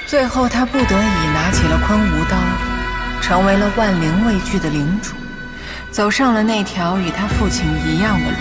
最后，他不得已拿起了昆吾刀，成为了万灵畏惧的领主，走上了那条与他父亲一样的路。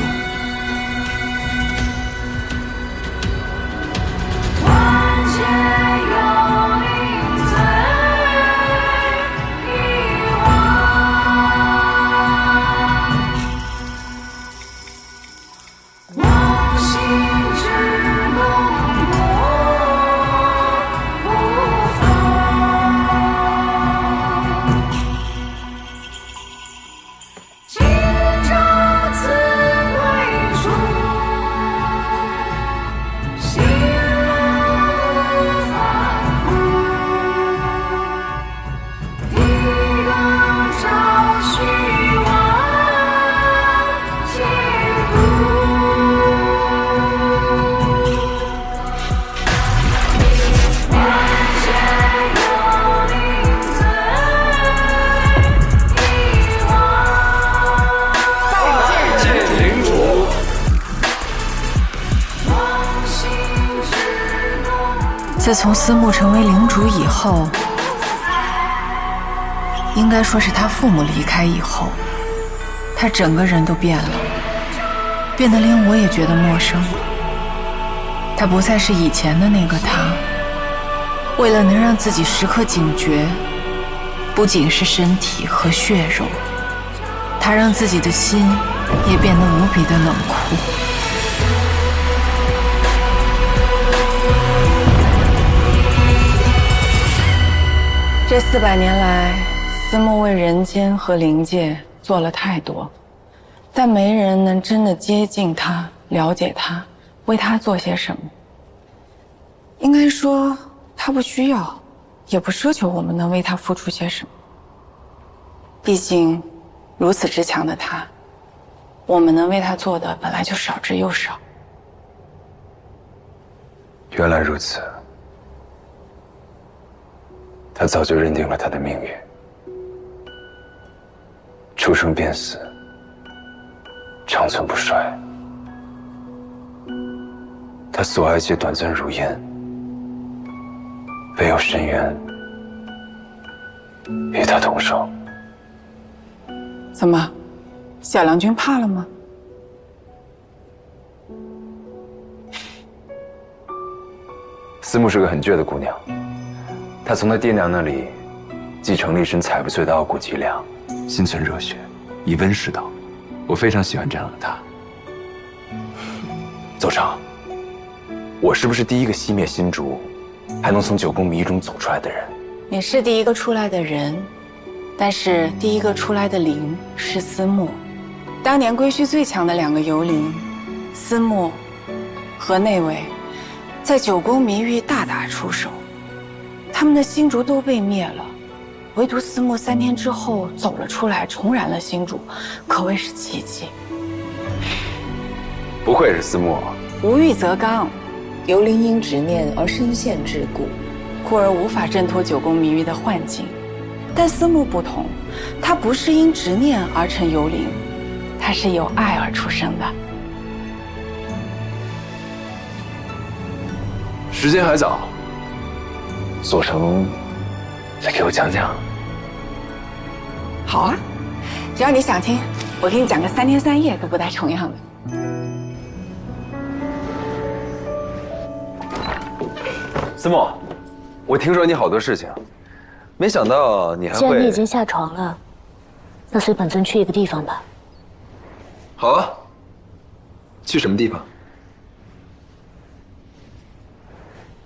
自从思慕成为领主以后，应该说是他父母离开以后，他整个人都变了，变得连我也觉得陌生。他不再是以前的那个他，为了能让自己时刻警觉，不仅是身体和血肉，他让自己的心也变得无比的冷酷。这400年来，思慕为人间和灵界做了太多，但没人能真的接近他，了解他，为他做些什么。应该说，他不需要，也不奢求我们能为他付出些什么。毕竟，如此之强的他，我们能为他做的本来就少之又少。原来如此，他早就认定了他的命运，出生便死，长存不衰。他所爱皆短暂如烟，唯有深渊与他同生。怎么，小郎君怕了吗？思慕是个很倔的姑娘，她从她爹娘那里继承了一身采不碎的傲骨脊梁，心存热血，以温释道。我非常喜欢这样的她。邹成，我是不是第一个熄灭心烛，还能从九宫迷域中走出来的人？你是第一个出来的人，但是第一个出来的灵是思慕。当年归墟最强的2个幽灵，思慕和内卫，在九宫迷域大打出手，他们的星烛都被灭了，唯独思慕3天之后走了出来，重燃了星烛，可谓是奇迹。不愧是思慕。无欲则刚，幽灵因执念而深陷桎梏，故而无法挣脱九宫迷域的幻境。但思慕不同，他不是因执念而成幽灵，他是由爱而出生的。时间还早，左成，再给我讲讲。好啊，只要你想听，我给你讲个3天3夜都不带重样的。思慕，我听说你好多事情，没想到你还会……既然你已经下床了，那随本尊去一个地方吧。好啊，去什么地方？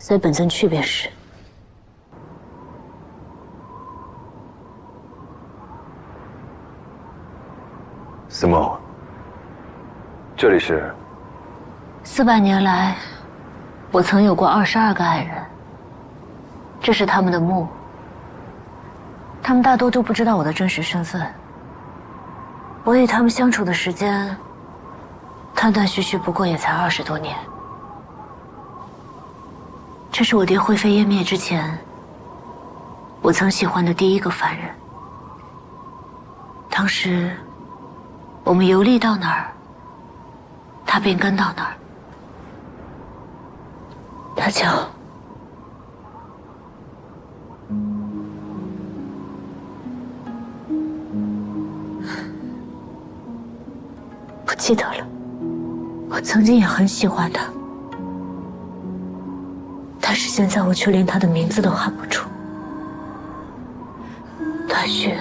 随本尊去便是。思慕，这里是400年来，我曾有过22个爱人，这是他们的墓。他们大多都不知道我的真实身份。我与他们相处的时间，断断续续不过也才20多年。这是我爹灰飞烟灭之前，我曾喜欢的第一个凡人。当时，我们游历到哪儿，他便跟到哪儿。他叫不记得了。我曾经也很喜欢他，但是现在我却连他的名字都喊不出。段雪，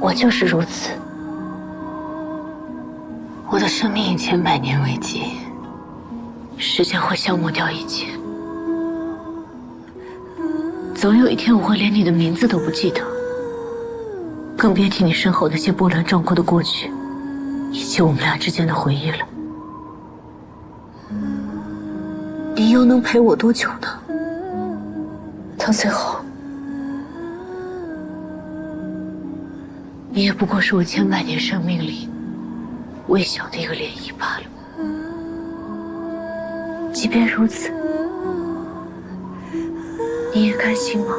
我就是如此。我的生命以千百年为计，时间会消磨掉一切。总有一天我会连你的名字都不记得，更别提你身后那些波澜壮阔的过去，以及我们俩之间的回忆了。你又能陪我多久呢？到最后，你也不过是我千百年生命里微小的一个涟漪罢了。即便如此，你也甘心吗？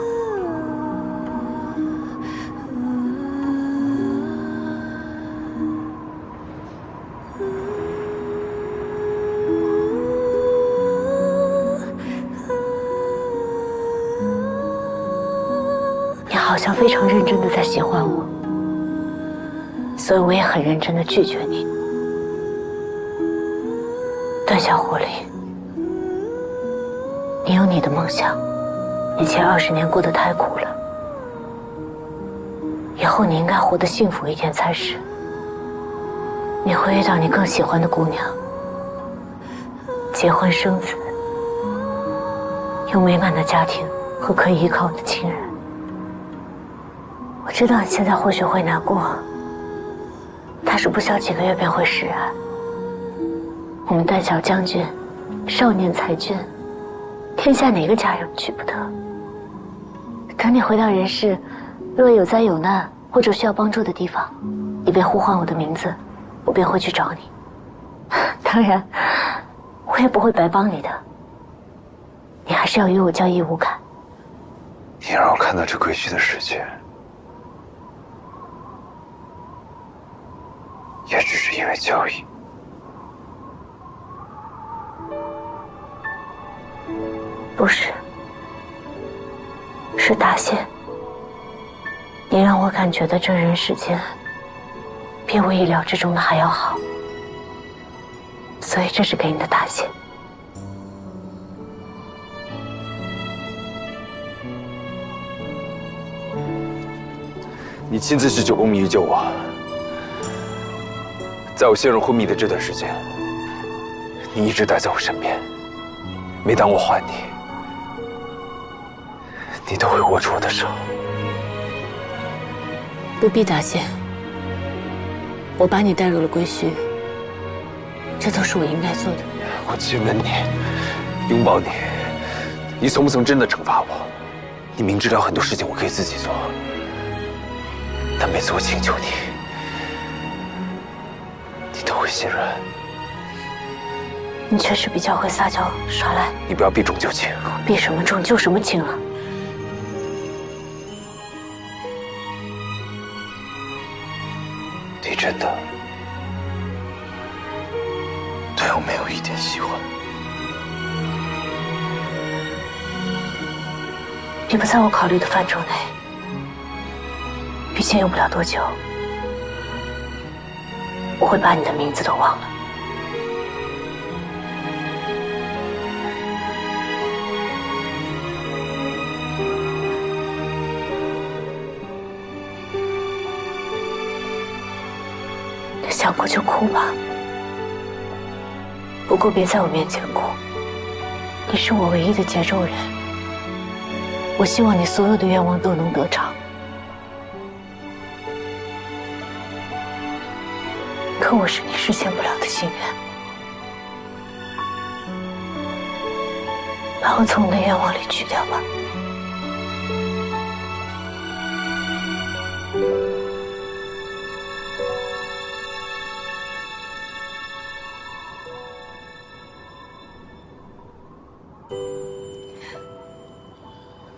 你好像非常认真的在喜欢我，所以我也很认真的拒绝你。段小狐狸，你有你的梦想，以前20年过得太苦了，以后你应该活得幸福一点才是。你会遇到你更喜欢的姑娘，结婚生子，有美满的家庭和可以依靠的亲人。我知道你现在或许会难过，但是不消几个月便会释然。我们段小将军，少年才俊，天下哪个佳人娶不得？等你回到人世，若有灾有难或者需要帮助的地方，你你别呼唤我的名字，我便会去找你。当然，我也不会白帮你的。你还是要与我交易无感。你让我看到这归墟的世界，也只是因为交易。不是，是答谢。你让我感觉到这人世间比我意料之中的还要好，所以这是给你的答谢。你亲自去9宫迷救我，在我陷入昏迷的这段时间，你一直待在我身边。每当我唤你，你都会握住我的手。不必答谢，我把你带入了归墟，这都是我应该做的。我亲吻你，拥抱你，你从不曾真的惩罚我。你明知道很多事情我可以自己做，但每次我请求你，你都会心软。你确实比较会撒娇耍赖。你不要避重就轻。避什么重就什么轻了。你真的对我没有一点喜欢？你不在我考虑的范畴内，毕竟用不了多久，我会把你的名字都忘了。想哭就哭吧，不过别在我面前哭。你是我唯一的节奏人，我希望你所有的愿望都能得偿。可我是你实现不了的心愿，把我从你的愿望里去掉吧。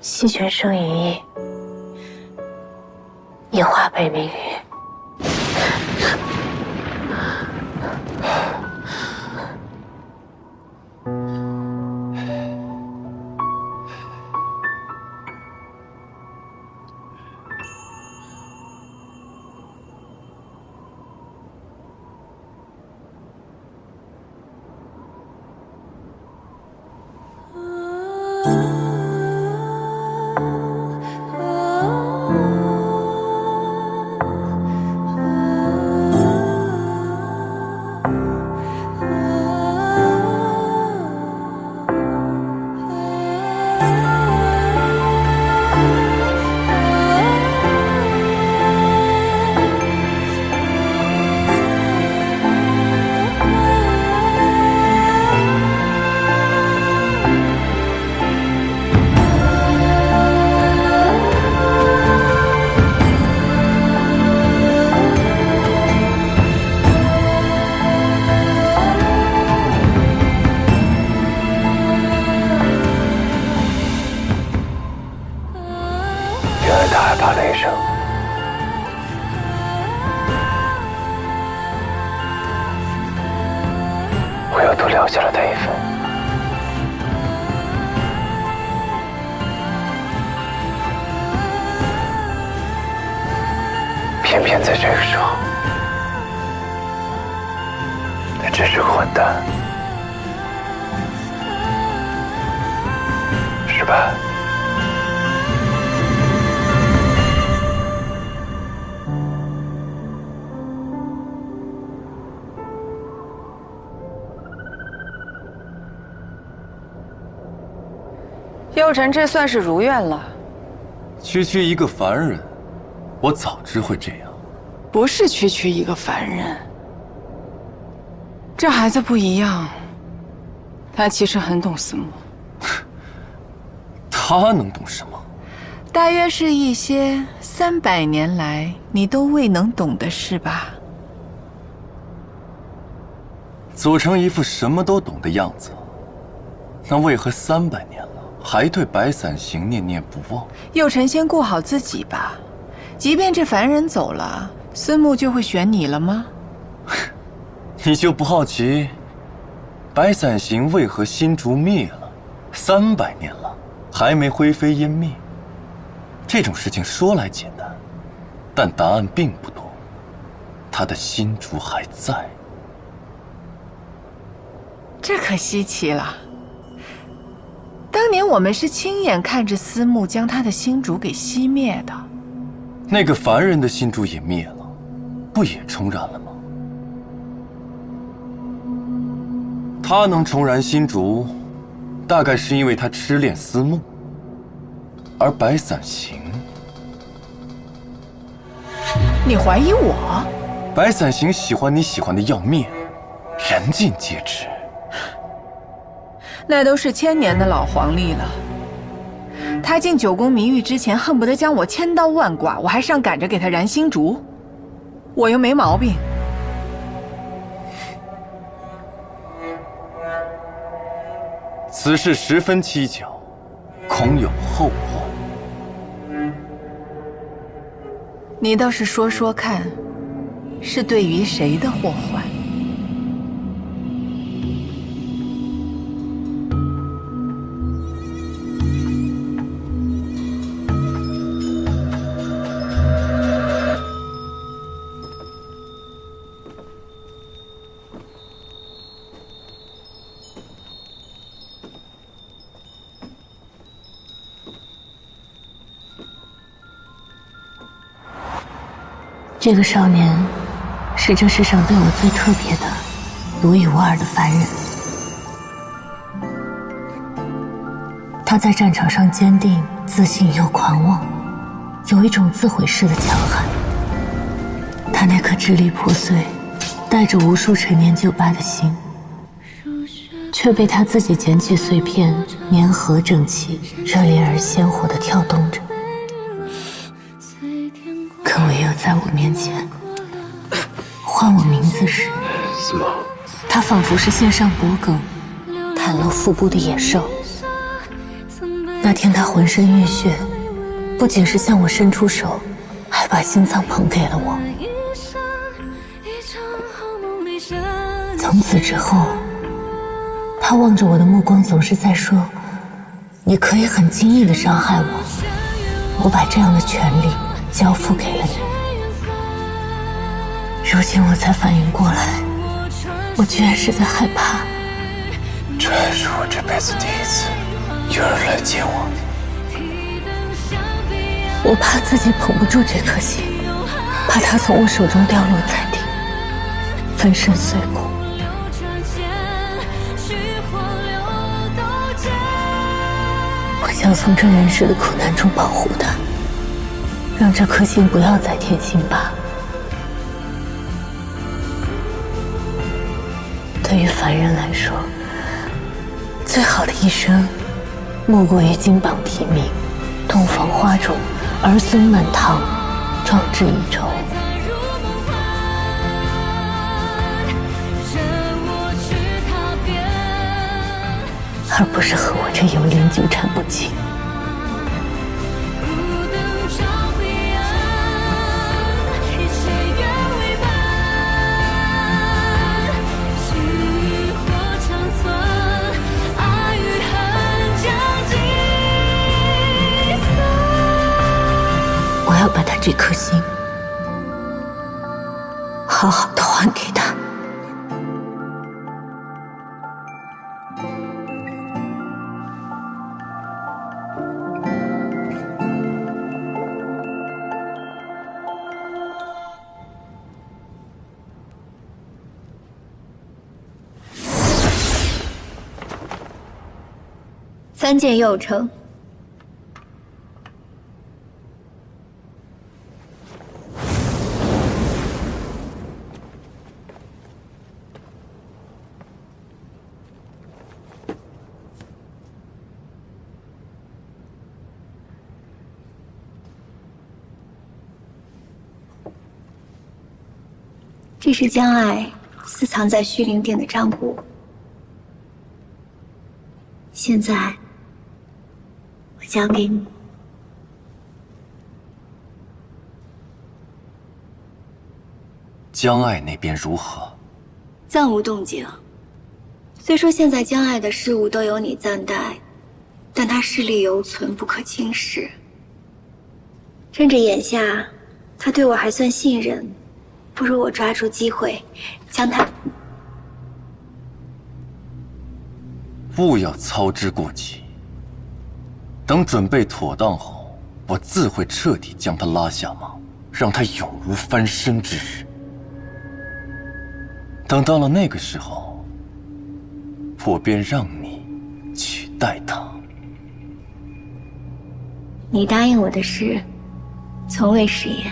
细泉生一意，也化悲鸣语。他害怕雷声，我又多留下了他一份。偏偏在这个时候，他真是个混蛋，是吧？幼辰这算是如愿了。区区一个凡人，我早知会这样。不是区区一个凡人，这孩子不一样，他其实很懂司母。他能懂什么？大约是一些300年来你都未能懂的事吧。做成一副什么都懂的样子，那为何300年了还对白伞行念念不忘？佑辰先顾好自己吧，即便这凡人走了，孙木就会选你了吗？你就不好奇，白伞行为何新竹灭了300年了还没灰飞烟灭？这种事情说来简单，但答案并不多。他的新竹还在。这可稀奇了。当年我们是亲眼看着司木将他的星烛给熄灭的。那个凡人的新烛也灭了，不也重燃了吗？他能重燃新烛，大概是因为他痴恋司木，而白伞行，你怀疑我？白伞行喜欢你喜欢的要命，人尽皆知。那都是1000年的老黄历了。他进9宫迷域之前，恨不得将我千刀万剐，我还上赶着给他燃星烛，我又没毛病。此事十分蹊跷，恐有后患。你倒是说说看，是对于谁的祸患？这个少年，是这世上对我最特别的、独一无二的凡人。他在战场上坚定、自信又狂妄，有一种自毁式的强悍。他那颗支离破碎、带着无数陈年旧疤的心，却被他自己捡起碎片，粘合整齐，热烈而鲜活地跳动着。可唯有在我面前唤我名字时，他仿佛是线上脖颈、袒露腹部的野兽。那天他浑身浴血，不仅是向我伸出手，还把心脏捧给了我。从此之后，他望着我的目光总是在说：“你可以很轻易地伤害我，我把这样的权利交付给了你。”如今我才反应过来，我居然是在害怕。这还是我这辈子第一次有人来见我。我怕自己捧不住这颗心，怕它从我手中掉落在地，粉身碎骨。我想从这人世的苦难中保护它，让这颗心不要再添辛巴。对于凡人来说，最好的一生，莫过于金榜题名、洞房花烛、儿孙满堂、壮志一筹。而不是和我这幽灵纠缠不清。我要把他这颗心好好的还给他。参见右丞。这是江爱私藏在虚灵殿的账簿，现在我交给你。江爱那边如何？暂无动静。虽说现在江爱的事务都由你暂代，但他势力犹存，不可轻视。趁着眼下他对我还算信任，不如我抓住机会将他。勿要操之过急。等准备妥当后，我自会彻底将他拉下马，让他永无翻身之日。等到了那个时候，我便让你取代他。你答应我的事，从未食言。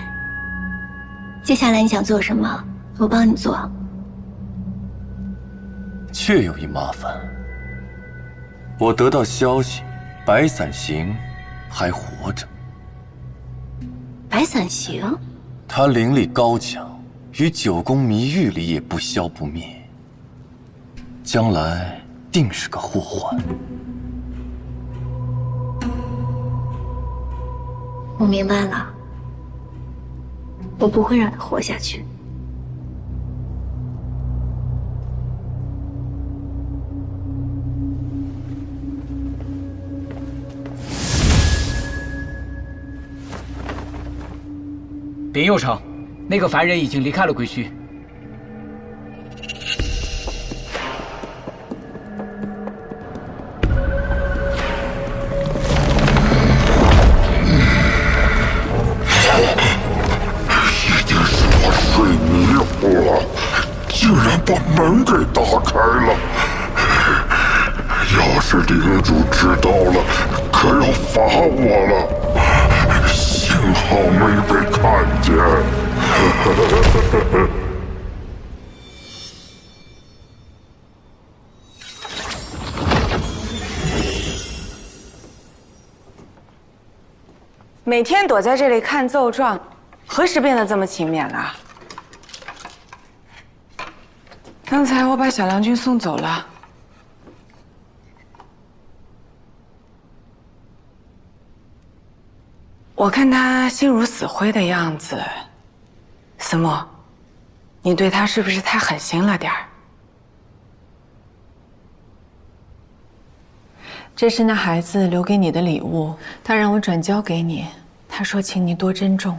接下来你想做什么，我帮你做。却有一麻烦，我得到消息，白伞行还活着。白伞行？他灵力高强，于九宫迷域里也不消不灭，将来定是个祸患。我明白了，我不会让他活下去。禀右丞，那个凡人已经离开了归墟。一定是我睡迷糊了，竟然把门给打开了。要是领主知道了，可要罚我了。幸好没被看见。每天躲在这里看奏状，何时变得这么勤勉了？刚才我把小郎君送走了。我看他心如死灰的样子，思墨，你对他是不是太狠心了点儿？这是那孩子留给你的礼物，他让我转交给你，他说请你多珍重。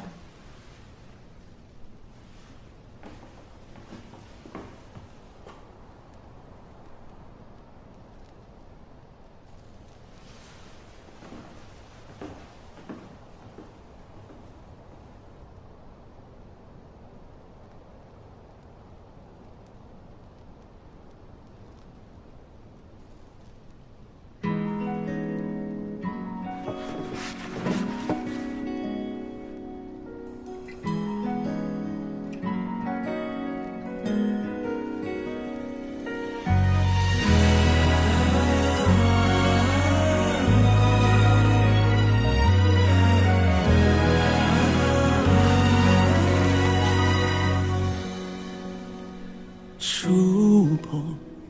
触碰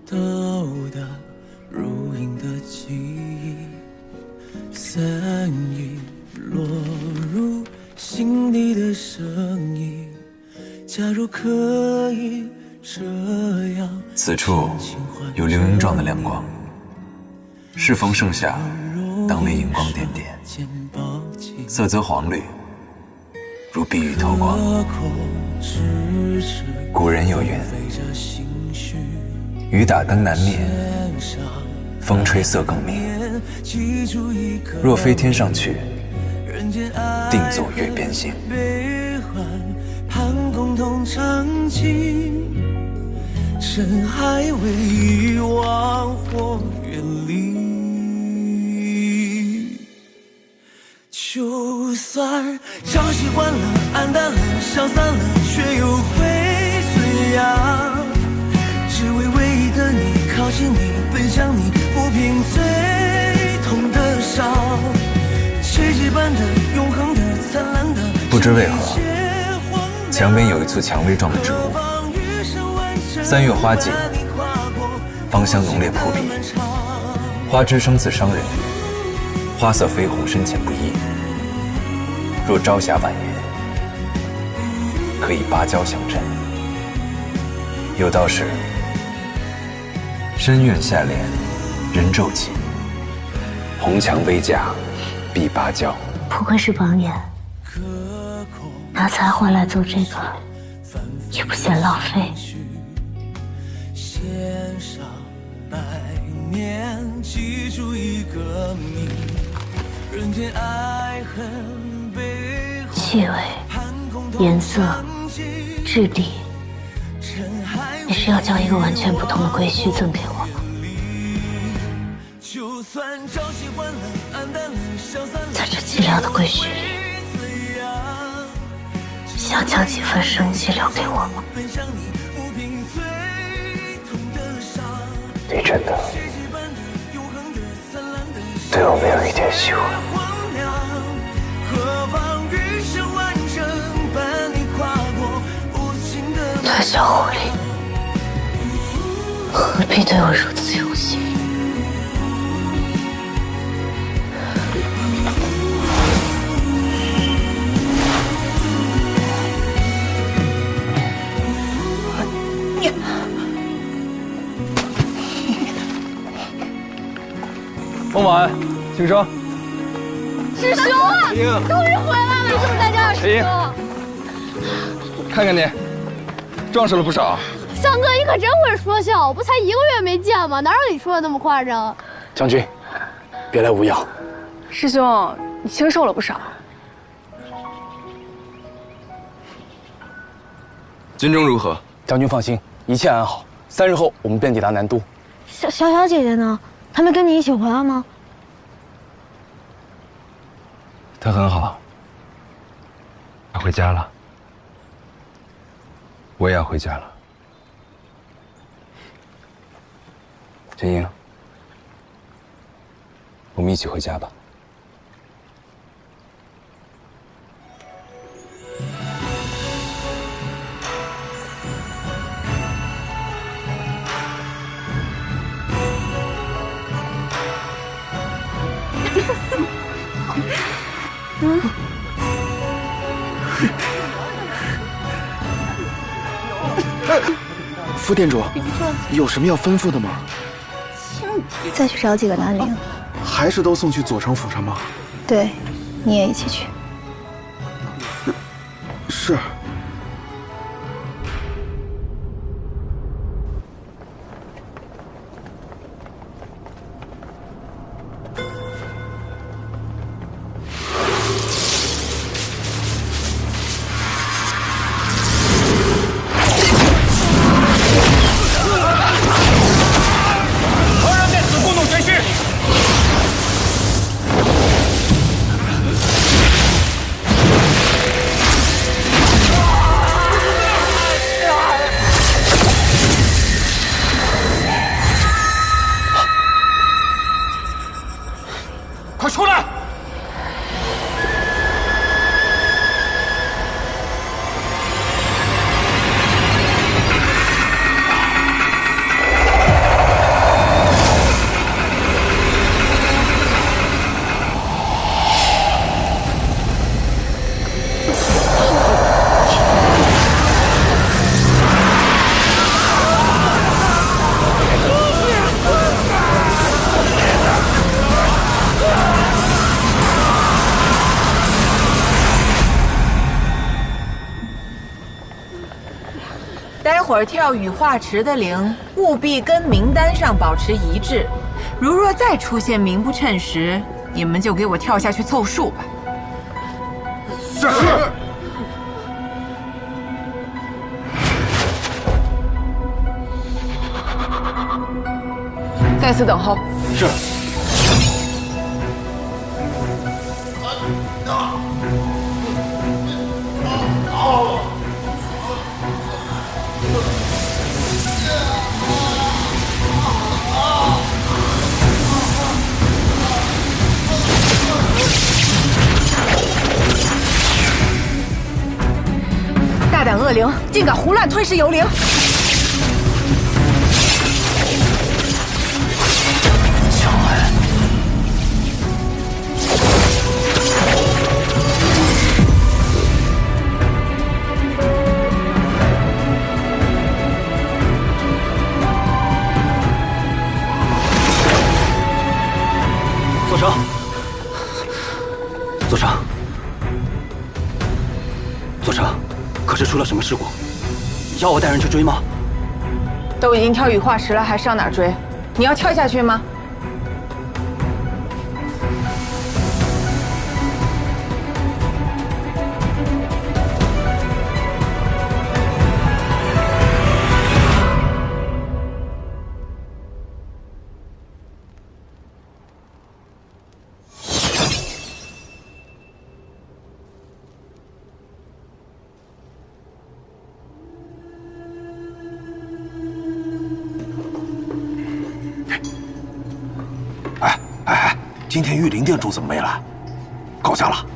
到的如影的记忆，散影落入心底的声音。假如可以这样，此处有流萤状的亮光，适逢盛夏，当为荧光点点，色泽黄绿，如碧玉透光。古人有云：雨打灯难灭，风吹色更明。若非天上去，定走月边行。深海为遗忘或远离，就算朝夕换了，暗淡了，消散了，却又会怎样？只为唯一的你，靠近你，奔向你，抚平最痛的伤。奇迹般的，永恒的，灿烂的。不知为何，墙边有一簇蔷薇状的植物， 3月花季，芳香浓烈扑鼻，花枝生自伤人，花色绯红深浅不一。若朝霞晚宴，可以芭蕉相衬。有道是：深院下帘，人骤起；红墙微架，碧芭蕉。不愧是榜眼，拿才华来做这个，也不嫌浪费。献上百年，记住一个谜，人间爱恨悲欢，气味、颜色、质地，你是要将一个完全不同的归墟赠给我吗？在这寂寥的归墟里，想将几分生机留给我吗？你真的对我没有一点希望？对，小狐狸，何必对我如此用心？孟晚，请升。师兄啊，终于回来了！你怎么在这儿，师兄？看看你，壮实了不少。翔哥，你可真会说笑，不才1个月没见吗？哪有你说的那么夸张？将军，别来无恙。师兄，你清瘦了不少。军中如何？将军放心，一切安好。3日后我们便抵达南都。小姐姐呢？她没跟你一起回来吗？他很好，他回家了，我也要回家了。陈英，我们一起回家吧。副店主，有什么要吩咐的吗？再去找几个南陵，还是都送去左城府上吗？对，你也一起去。是。快出来！待会儿跳羽化池的铃，务必跟名单上保持一致。如若再出现名不称实，你们就给我跳下去凑数吧。是。在此等候。是。大胆恶灵，竟敢胡乱吞噬幽灵！么事故？要我带人去追吗？都已经跳羽化石了，还上哪儿追？你要跳下去吗？今天玉林店主怎么没来？告假了。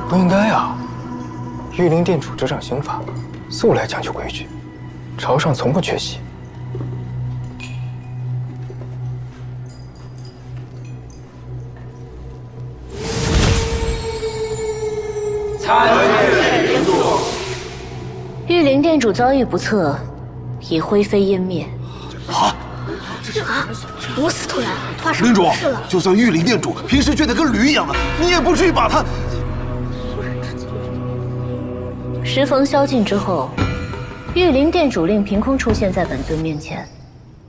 不应该啊！玉林店主执掌刑法，素来讲究规矩，朝上从不缺席。参见店主。玉林店主遭遇不测。 已灰飞烟灭。啊！如此突然，发生林主什么事了？就算玉林店主平时倔得跟驴一样的，你也不至于把他。时逢宵禁之后，玉林店主令凭空出现在本尊面前。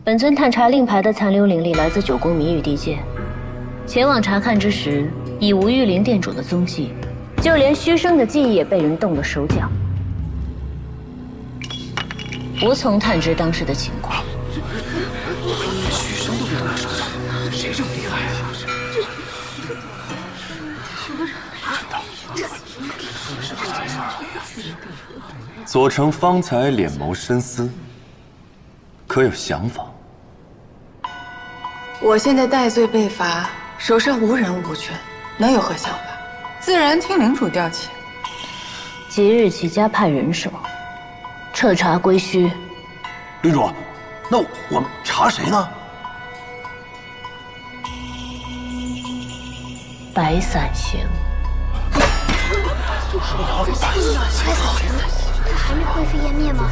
本尊探查令牌的残留灵力来自九宫谜语地界，前往查看之时，已无玉林店主的踪迹，就连虚生的记忆也被人动了手脚。 无从探知当时的情况。许生都被动了手脚，谁这么厉害啊？左丞方才脸眸深思，可有想法？我现在戴罪被罚，手上无人无权，能有何想法？自然听领主调遣。即日起加派人手。 彻查归墟，领主，那我们查谁呢？白伞行。他还没灰飞烟灭吗？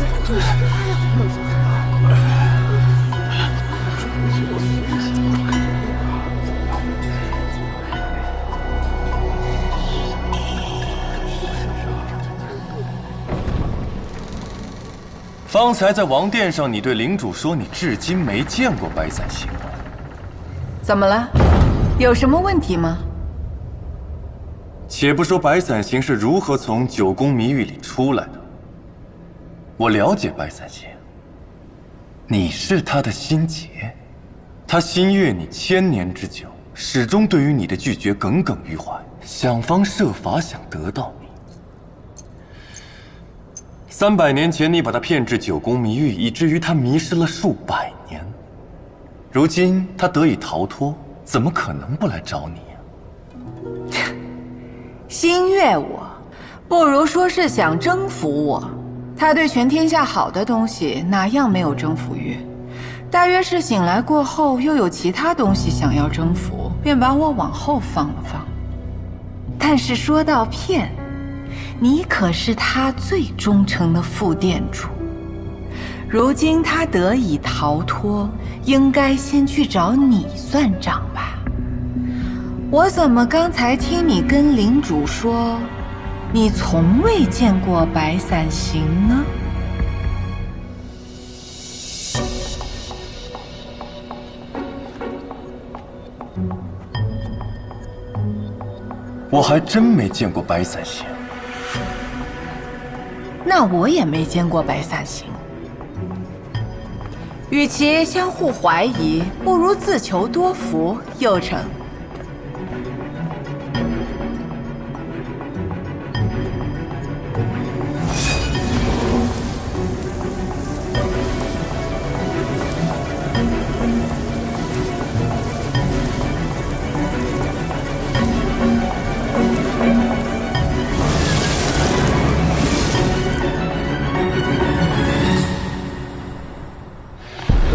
方才在王殿上，你对领主说你至今没见过白伞行。怎么了？有什么问题吗？且不说白伞行是如何从九宫谜语里出来的，我了解白伞行。你是他的心结，他心悦你1000年之久，始终对于你的拒绝耿耿于怀，想方设法想得到你。 300年前，你把他骗至九宫谜域，以至于他迷失了数百年。如今他得以逃脱，怎么可能不来找你呀？心悦我，不如说是想征服我。他对全天下好的东西，哪样没有征服欲？大约是醒来过后，又有其他东西想要征服，便把我往后放了放。但是说到骗， 你可是他最忠诚的副店主，如今他得以逃脱，应该先去找你算账吧？我怎么刚才听你跟领主说，你从未见过白伞行呢？我还真没见过白伞行。 那我也没见过白伞行。与其相互怀疑，不如自求多福，又成。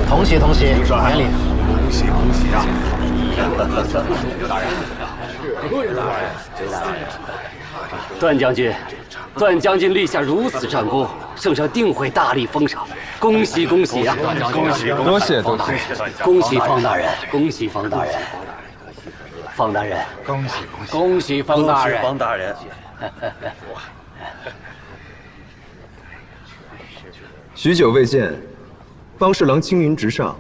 同喜同喜，免礼。恭喜恭喜啊！刘大人，刘大人，段将军，段将军立下如此战功，圣上定会大力封赏，恭喜恭喜啊！恭喜多谢多谢，恭喜方大人，恭喜方大人。方大人，恭喜恭喜方大人，方大人。许久未见，方侍郎青云直上，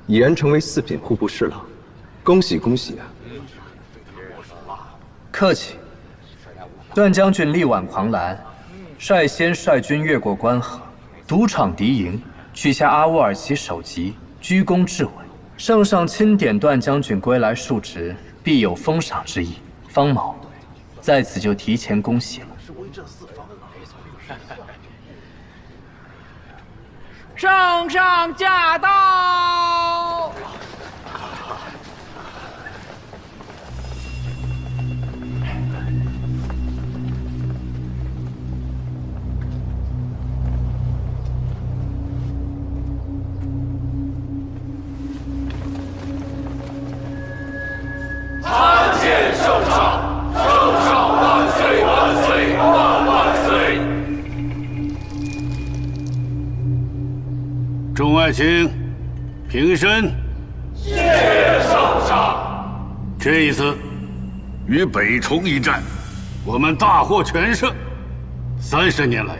已然成为4品户部侍郎，恭喜恭喜啊！客气。段将军力挽狂澜，率先率军越过关河，独闯敌营，取下阿沃尔旗首级，居功至伟。圣上钦点段将军归来述职，必有封赏之意。方某在此就提前恭喜了。圣上驾到！参见圣上，圣上万岁万岁万万岁！众爱卿，平身。谢圣上。这一次，与北崇一战，我们大获全胜。30年来，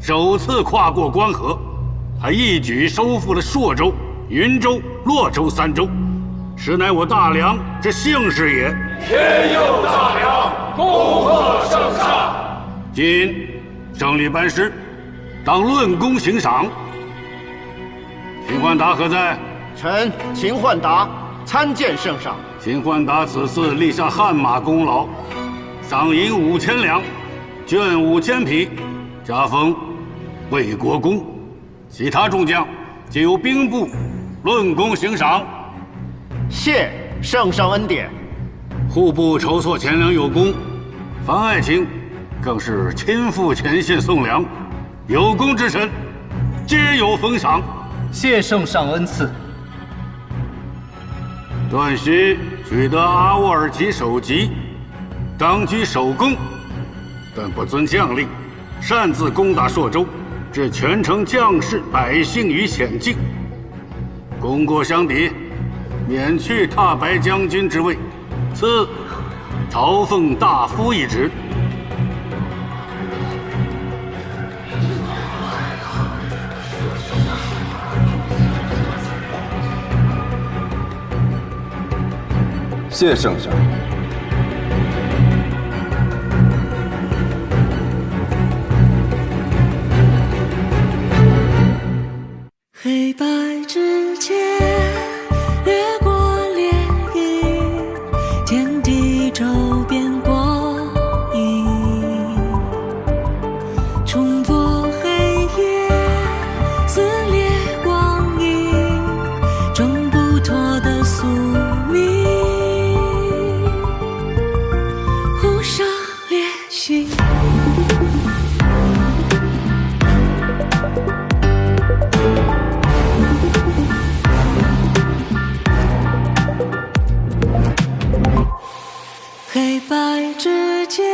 首次跨过关河，还一举收复了朔州、云州、洛州3州，实乃我大梁之幸事也。天佑大梁，恭贺圣上。今胜利班师，当论功行赏。秦焕达何在？臣秦焕达参见圣上。秦焕达此次立下汗马功劳，赏银5000两，卷5000匹，加封魏国公。其他众将皆由兵部论功行赏。谢圣上恩典。户部筹措钱粮有功，樊爱卿更是亲赴前线送粮，有功之臣皆有封赏。谢圣上恩赐。段须取得阿沃尔旗首级，当居首功，但不遵将令，擅自攻打朔州，置全城将士百姓于险境。功过相抵，免去踏白将军之位，赐朝奉大夫一职。谢圣上。黑白之间掠过涟漪，天地周边光影，冲破黑夜，撕裂光影，挣不脱的宿命，互相裂心。黑白之间